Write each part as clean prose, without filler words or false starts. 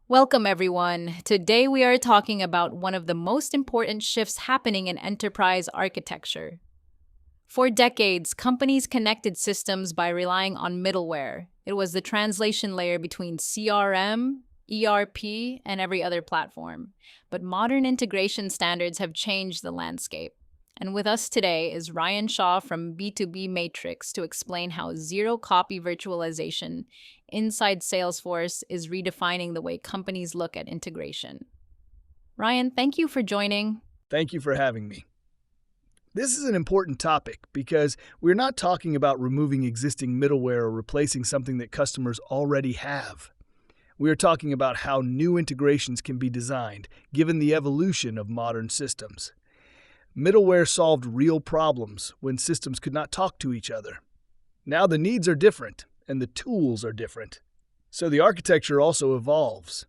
Welcome, everyone. Today we are talking about one of the most important shifts happening in enterprise architecture. For decades, companies connected systems by relying on middleware. It was the translation layer between CRM, ERP, and every other platform. But modern integration standards have changed the landscape. And with us today is Ryan Shaw from B2B Matrix to explain how zero copy virtualization inside Salesforce is redefining the way companies look at integration. Ryan, thank you for joining. Thank you for having me. This is an important topic because we're not talking about removing existing middleware or replacing something that customers already have. We are talking about how new integrations can be designed, given the evolution of modern systems. Middleware solved real problems when systems could not talk to each other. Now the needs are different, and the tools are different. So the architecture also evolves.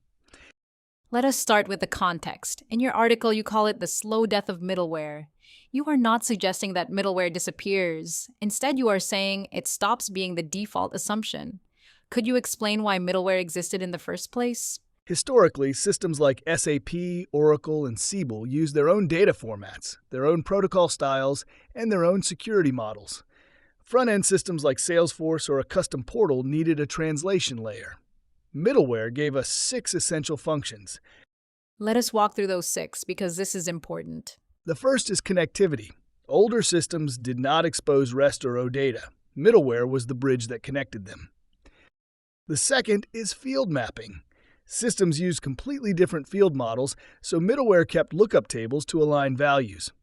Let us start with the context. In your article, you call it the slow death of middleware. You are not suggesting that middleware disappears. Instead, you are saying it stops being the default assumption. Could you explain why middleware existed in the first place? Historically, systems like SAP, Oracle, and Siebel used their own data formats, their own protocol styles, and their own security models. Front-end systems like Salesforce or a custom portal needed a translation layer. Middleware gave us 6 essential functions. Let us walk through those 6 because this is important. The first is connectivity. Older systems did not expose REST or OData. Middleware was the bridge that connected them. The second is field mapping. Systems used completely different field models, so middleware kept lookup tables to align values.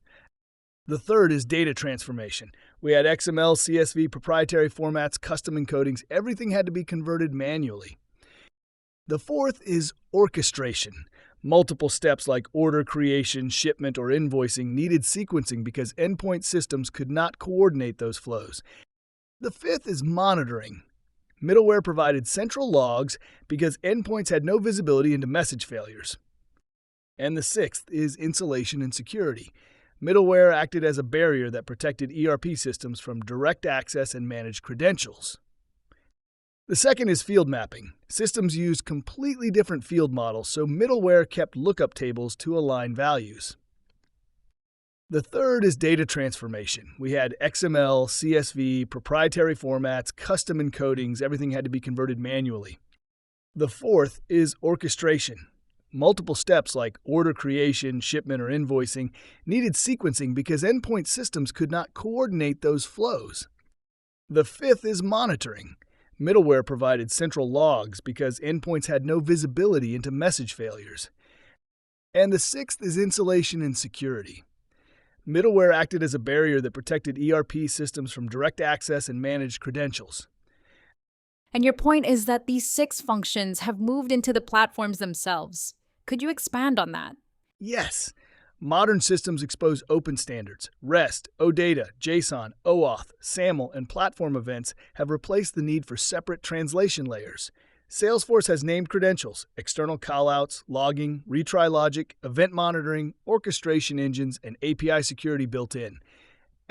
The third is data transformation. We had XML, CSV, proprietary formats, custom encodings. Everything had to be converted manually. The fourth is orchestration. Multiple steps like order creation, shipment, or invoicing needed sequencing because endpoint systems could not coordinate those flows. The fifth is monitoring. Middleware provided central logs because endpoints had no visibility into message failures. And the sixth is insulation and security. Middleware acted as a barrier that protected ERP systems from direct access and managed credentials. The second is field mapping. Systems used completely different field models, so middleware kept lookup tables to align values. The third is data transformation. We had XML, CSV, proprietary formats, custom encodings. Everything had to be converted manually. The fourth is orchestration. Multiple steps like order creation, shipment, or invoicing needed sequencing because endpoint systems could not coordinate those flows. The fifth is monitoring. Middleware provided central logs because endpoints had no visibility into message failures. And the sixth is insulation and security. Middleware acted as a barrier that protected ERP systems from direct access and managed credentials. And your point is that these 6 functions have moved into the platforms themselves. Could you expand on that? Yes. Modern systems expose open standards. REST, OData, JSON, OAuth, SAML, and platform events have replaced the need for separate translation layers. Salesforce has named credentials, external callouts, logging, retry logic, event monitoring, orchestration engines, and API security built in.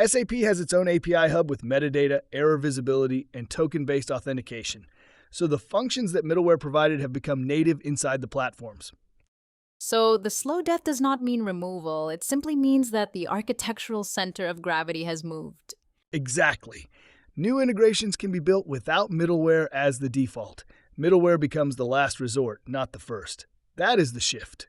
SAP has its own API hub with metadata, error visibility, and token-based authentication. So the functions that middleware provided have become native inside the platforms. So the slow death does not mean removal. It simply means that the architectural center of gravity has moved. Exactly. New integrations can be built without middleware as the default. Middleware becomes the last resort, not the first. That is the shift.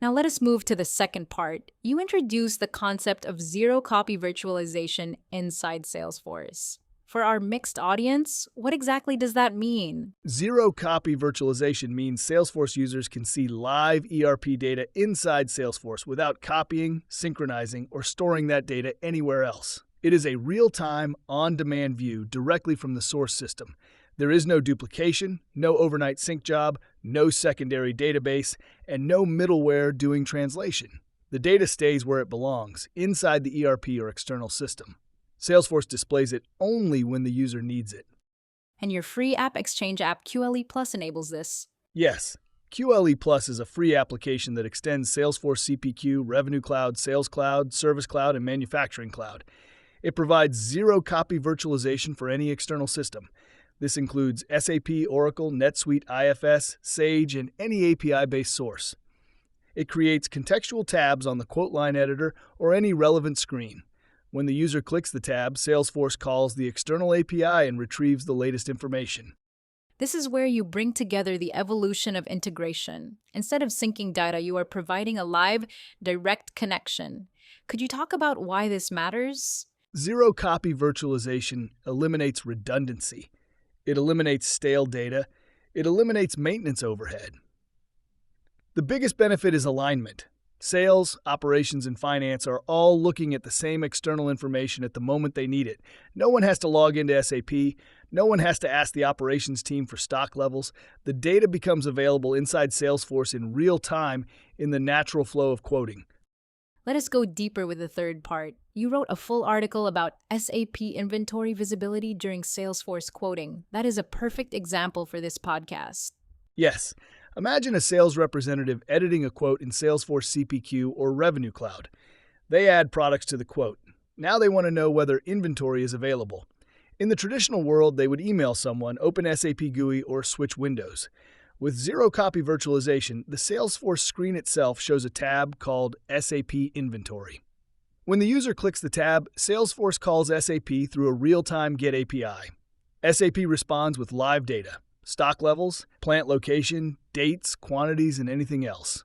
Now let us move to the second part. You introduced the concept of zero-copy virtualization inside Salesforce. For our mixed audience, what exactly does that mean? Zero-copy virtualization means Salesforce users can see live ERP data inside Salesforce without copying, synchronizing, or storing that data anywhere else. It is a real-time, on-demand view directly from the source system. There is no duplication, no overnight sync job, no secondary database, and no middleware doing translation. The data stays where it belongs, inside the ERP or external system. Salesforce displays it only when the user needs it. And your free App Exchange app QLE Plus enables this. Yes, QLE Plus is a free application that extends Salesforce CPQ, Revenue Cloud, Sales Cloud, Service Cloud, and Manufacturing Cloud. It provides zero-copy virtualization for any external system. This includes SAP, Oracle, NetSuite, IFS, Sage, and any API-based source. It creates contextual tabs on the quote line editor or any relevant screen. When the user clicks the tab, Salesforce calls the external API and retrieves the latest information. This is where you bring together the evolution of integration. Instead of syncing data, you are providing a live, direct connection. Could you talk about why this matters? Zero-copy virtualization eliminates redundancy. It eliminates stale data. It eliminates maintenance overhead. The biggest benefit is alignment. Sales, operations, and finance are all looking at the same external information at the moment they need it. No one has to log into SAP. No one has to ask the operations team for stock levels. The data becomes available inside Salesforce in real time in the natural flow of quoting. Let us go deeper with the third part. You wrote a full article about SAP inventory visibility during Salesforce quoting. That is a perfect example for this podcast. Yes. Imagine a sales representative editing a quote in Salesforce CPQ or Revenue Cloud. They add products to the quote. Now they want to know whether inventory is available. In the traditional world, they would email someone, open SAP GUI, or switch windows. With zero-copy virtualization, the Salesforce screen itself shows a tab called SAP Inventory. When the user clicks the tab, Salesforce calls SAP through a real-time GET API. SAP responds with live data, stock levels, plant location, dates, quantities, and anything else.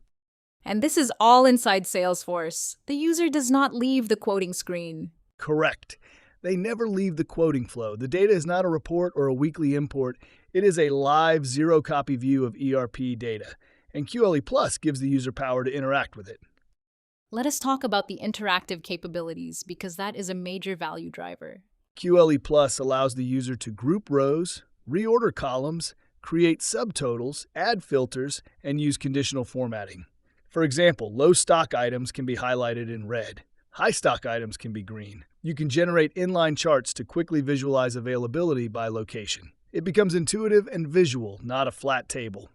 And this is all inside Salesforce. The user does not leave the quoting screen. Correct. They never leave the quoting flow. The data is not a report or a weekly import. It is a live zero-copy view of ERP data, and QLE Plus gives the user power to interact with it. Let us talk about the interactive capabilities because that is a major value driver. QLE Plus allows the user to group rows, reorder columns, create subtotals, add filters, and use conditional formatting. For example, low stock items can be highlighted in red. High stock items can be green. You can generate inline charts to quickly visualize availability by location. It becomes intuitive and visual, not a flat table.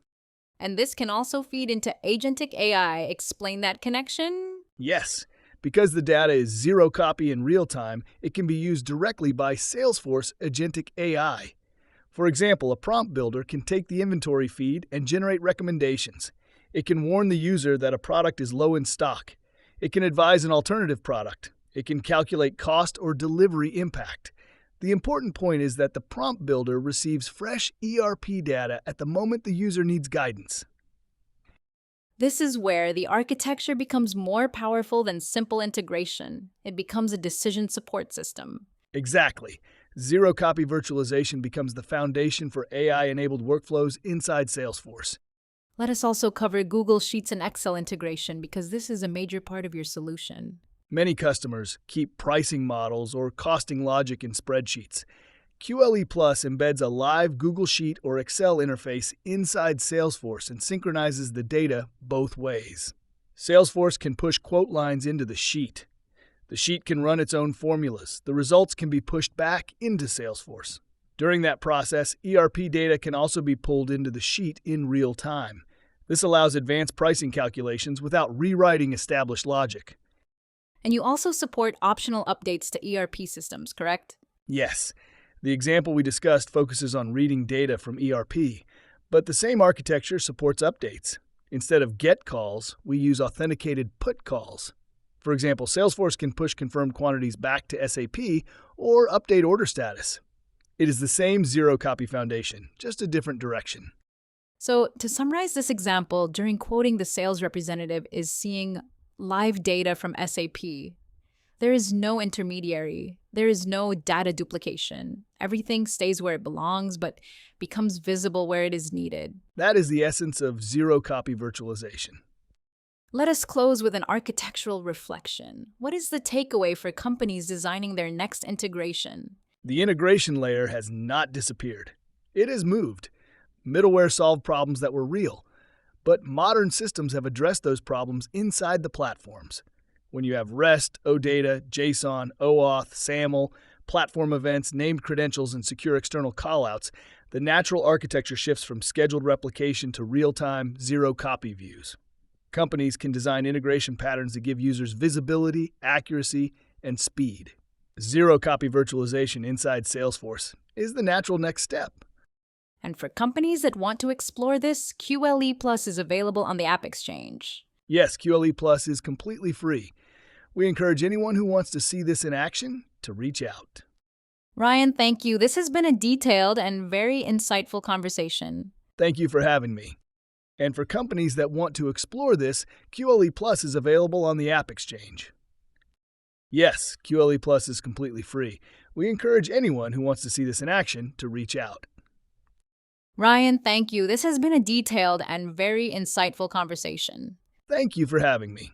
And this can also feed into agentic AI. Explain that connection? Yes. Because the data is zero copy in real time, it can be used directly by Salesforce agentic AI. For example, a prompt builder can take the inventory feed and generate recommendations. It can warn the user that a product is low in stock. It can advise an alternative product. It can calculate cost or delivery impact. The important point is that the prompt builder receives fresh ERP data at the moment the user needs guidance. This is where the architecture becomes more powerful than simple integration. It becomes a decision support system. Exactly. Zero-copy virtualization becomes the foundation for AI-enabled workflows inside Salesforce. Let us also cover Google Sheets and Excel integration because this is a major part of your solution. Many customers keep pricing models or costing logic in spreadsheets. QLE Plus embeds a live Google Sheet or Excel interface inside Salesforce and synchronizes the data both ways. Salesforce can push quote lines into the sheet. The sheet can run its own formulas. The results can be pushed back into Salesforce. During that process, ERP data can also be pulled into the sheet in real time. This allows advanced pricing calculations without rewriting established logic. And you also support optional updates to ERP systems, correct? Yes. The example we discussed focuses on reading data from ERP, but the same architecture supports updates. Instead of GET calls, we use authenticated PUT calls. For example, Salesforce can push confirmed quantities back to SAP or update order status. It is the same zero-copy foundation, just a different direction. So, to summarize this example, during quoting, the sales representative is seeing live data from SAP. There is no intermediary. There is no data duplication. Everything stays where it belongs, but becomes visible where it is needed. That is the essence of zero-copy virtualization. Let us close with an architectural reflection. What is the takeaway for companies designing their next integration? The integration layer has not disappeared. It has moved. Middleware solved problems that were real, but modern systems have addressed those problems inside the platforms. When you have REST, OData, JSON, OAuth, SAML, platform events, named credentials, and secure external callouts, the natural architecture shifts from scheduled replication to real-time, zero-copy views. Companies can design integration patterns that give users visibility, accuracy, and speed. Zero-copy virtualization inside Salesforce is the natural next step. And for companies that want to explore this, QLE Plus is available on the App Exchange. Yes, QLE Plus is completely free. We encourage anyone who wants to see this in action to reach out. Ryan, thank you. This has been a detailed and very insightful conversation. Thank you for having me. And for companies that want to explore this, QLE Plus is available on the App Exchange. Yes, QLE Plus is completely free. We encourage anyone who wants to see this in action to reach out. Ryan, thank you. This has been a detailed and very insightful conversation. Thank you for having me.